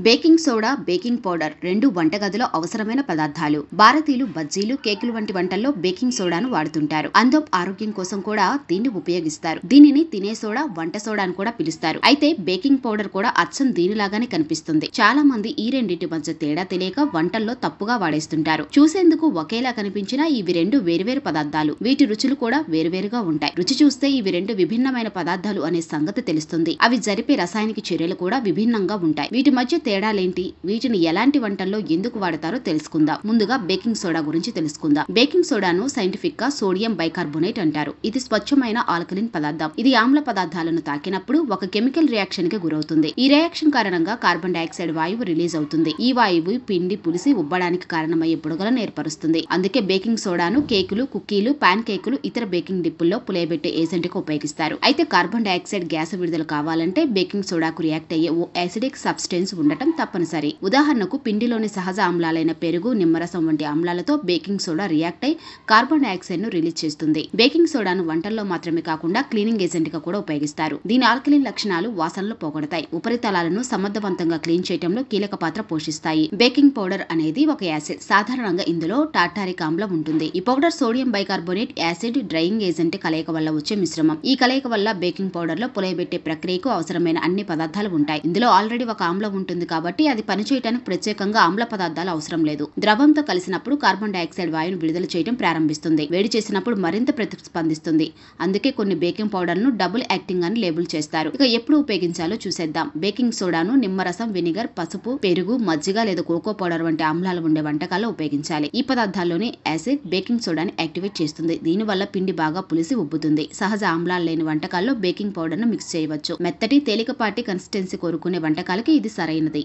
Baking soda, baking powder రెండు వంటగదిలో అవసరమైన పదార్థాలు. భారతీయులు బజ్జీలు, కేకులు వంటి వంటల్లో బేకింగ్ సోడాను వాడుతుంటారు. అందం ఆరోగ్యం కోసం కూడా దీన్ని ఉపయోగిస్తారు. దీనిని తినే సోడా, వంట సోడా అని కూడా పిలుస్తారు. అయితే బేకింగ్ పౌడర్ కూడా అచ్చం దీనిలాగానే కనిపిస్తుంది. చాలా మంది ఈ రెండింటి మధ్య తేడా తెలియక వంటల్లో తప్పుగా వాడేస్తుంటారు. చూసేందుకు ఒకేలా కనిపించినా ఇవి రెండు వేరువేరు పదార్థాలు. వీటి రుచులు కూడా వేరువేరుగా ఉంటాయి. రుచి చూస్తే ఇవి రెండు విభిన్నమైన పదార్థాలు అనే సంగతి తెలుస్తుంది. అవి జరిపే రసాయనిక చర్యలు కూడా విభిన్నంగా ఉంటాయి. వీటి మధ్య తేడాలేంటి, వీటిని ఎలాంటి వంటల్లో ఎందుకు వాడతారో తెలుసుకుందాం. ముందుగా బేకింగ్ సోడా గురించి తెలుసుకుందాం. బేకింగ్ సోడాను సైంటిఫిక్ గా సోడియం బైకార్బోనేట్ అంటారు. ఇది స్వచ్ఛమైన ఆల్కలిన్ పదార్థం. ఇది ఆమ్ల పదార్థాలను తాకినప్పుడు ఒక కెమికల్ రియాక్షన్ కి గురవుతుంది. ఈ రియాక్షన్ కారణంగా కార్బన్ డైఆక్సైడ్ వాయువు రిలీజ్ అవుతుంది. ఈ వాయువు పిండి పులిసి ఉబ్బడానికి కారణమయ్యే బుడగలను ఏర్పరుస్తుంది. అందుకే బేకింగ్ సోడాను కేకులు, కుకీలు, పాన్ కేకులు, ఇతర బేకింగ్ డిప్పుల్లో పులియబెట్టే ఏజెంట్ గా ఉపయోగిస్తారు. అయితే కార్బన్ డైఆక్సైడ్ గ్యాస్ విడుదల కావాలంటే బేకింగ్ సోడాకు రియాక్ట్ అయ్యే ఓ యాసిడిక్ సబ్స్టెన్స్ ఉండటం తప్పనిసరి. ఉదాహరణకు పిండిలోని సహజ ఆమ్లాలైన పెరుగు, నిమ్మరసం వంటి ఆమ్లాలతో బేకింగ్ సోడా రియాక్ట్ అయి కార్బన్ డైఆక్సైడ్ ను రిలీజ్ చేస్తుంది. బేకింగ్ సోడాను వంటల్లో మాత్రమే కాకుండా క్లీనింగ్ ఏజెంట్ గా కూడా ఉపయోగిస్తారు. దీని ఆల్కలిన్ లక్షణాలు వాసనలు పోగొడతాయి. ఉపరితలాలను సమర్థవంతంగా క్లీన్ చేయడంలో కీలక పాత్ర పోషిస్తాయి. బేకింగ్ పౌడర్ అనేది ఒక యాసిడ్. సాధారణంగా ఇందులో టార్టారిక్ ఆమ్లం ఉంటుంది. ఈ powder sodium bicarbonate, acid, drying agent కలయిక వల్ల వచ్చే మిశ్రమం. ఈ కలయిక వల్ల బేకింగ్ పౌడర్ లో పులియబెట్టే ప్రక్రియకు అవసరమైన అన్ని పదార్థాలు ఉంటాయి. ఇందులో ఆల్రెడీ ఒక ఆమ్లం ఉంటుంది కాబట్టి అది పనిచేయడానికి ప్రత్యేకంగా ఆమ్ల పదార్థాలు అవసరం లేదు. ద్రవంతో కలిసినప్పుడు కార్బన్ డైఆక్సైడ్ వాయువును విడుదల చేయడం ప్రారంభిస్తుంది. వేడి చేసినప్పుడు మరింత ప్రతిస్పందిస్తుంది. అందుకే కొన్ని బేకింగ్ పౌడర్ ను డబుల్ యాక్టింగ్ అని లేబుల్ చేస్తారు. ఇక ఎప్పుడు ఉపయోగించాలో చూసేద్దాం. బేకింగ్ సోడాను నిమ్మరసం, వెనిగర్, పసుపు, పెరుగు, మజ్జిగ లేదా కోకో పౌడర్ వంటి ఆమ్లాలు ఉండే వంటకాల్లో ఉపయోగించాలి. ఈ పదార్థాల్లోని యాసిడ్ బేకింగ్ సోడాని యాక్టివేట్ చేస్తుంది. దీనివల్ల పిండి బాగా పులిసి ఉబ్బుతుంది. సహజ ఆమ్లాలు లేని వంటకాల్లో బేకింగ్ పౌడర్ ను మిక్స్ చేయవచ్చు. మెత్తటి, తేలికపాటి కన్సిస్టెన్సీ కోరుకునే వంటకాలకి ఇది సరైనది.